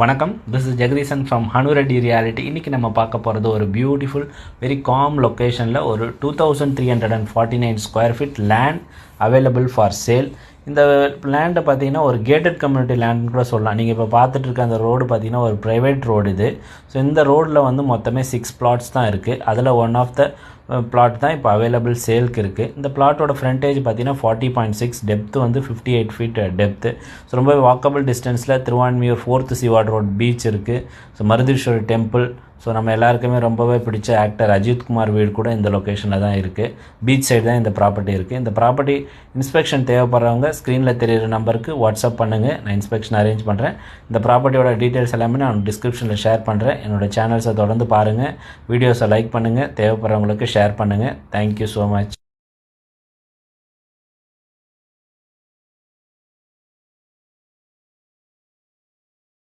வணக்கம், this is Jagadeesan from Hanureddy Reality. இன்றைக்கி நம்ம பார்க்க போகிறது ஒரு பியூட்டிஃபுல் வெரி காம் லொக்கேஷனில் ஒரு 2349 square feet land available for sale. இந்த லேண்டை பார்த்தீங்கன்னா ஒரு கேட்டட் கம்யூனிட்டி லேண்ட்னு கூட சொல்லலாம். நீங்கள் இப்போ பார்த்துட்டு இருக்க அந்த ரோடு பார்த்தீங்கன்னா ஒரு ப்ரைவேட் ரோடு இது. ஸோ இந்த ரோடில் வந்து மொத்தமே 6 பிளாட்ஸ் தான் இருக்குது. அதில் ஒன் ஆஃப் த பிளாட் தான் இப்போ அவைலபிள் சேலுக்கு இருக்குது. இந்த பிளாட்டோட ஃப்ரண்டேஜ் பார்த்தீங்கன்னா 40.6, டெப்த்து வந்து 58 ஃபீட் டெப்த்து. ஸோ ரொம்ப வாக்கபிள் டிஸ்டன்ஸில் திருவான்மியூர் 4th சிவாட் ரோட் பீச் இருக்குது. So Marudeeswarar temple. ஸோ நம்ம எல்லாருக்குமே ரொம்பவே பிடிச்ச ஆக்டர் அஜித்குமார் வீடு கூட இந்த லொக்கேஷனில் தான் இருக்குது. பீச் சைடு தான் இந்த ப்ராப்பர்ட்டி இருக்குது. இந்த ப்ராப்பர்ட்டி இன்ஸ்பெக்ஷன் தேவைப்படுறவங்க ஸ்க்ரீனில் தெரியிற நம்பருக்கு வாட்ஸ்அப் பண்ணுங்கள், நான் இன்ஸ்பெக்ஷன் அரேஞ்ச் பண்ணுறேன். இந்த ப்ராப்பர்ட்டியோட டீட்டெயில்ஸ் எல்லாமே நான் டிஸ்கிரிப்ஷனில் ஷேர் பண்ணுறேன். என்னோடய சேனல்ஸை தொடர்ந்து பாருங்கள், வீடியோஸை லைக் பண்ணுங்கள், தேவைப்படுறவங்களுக்கு ஷேர் பண்ணுங்கள். Thank you so much.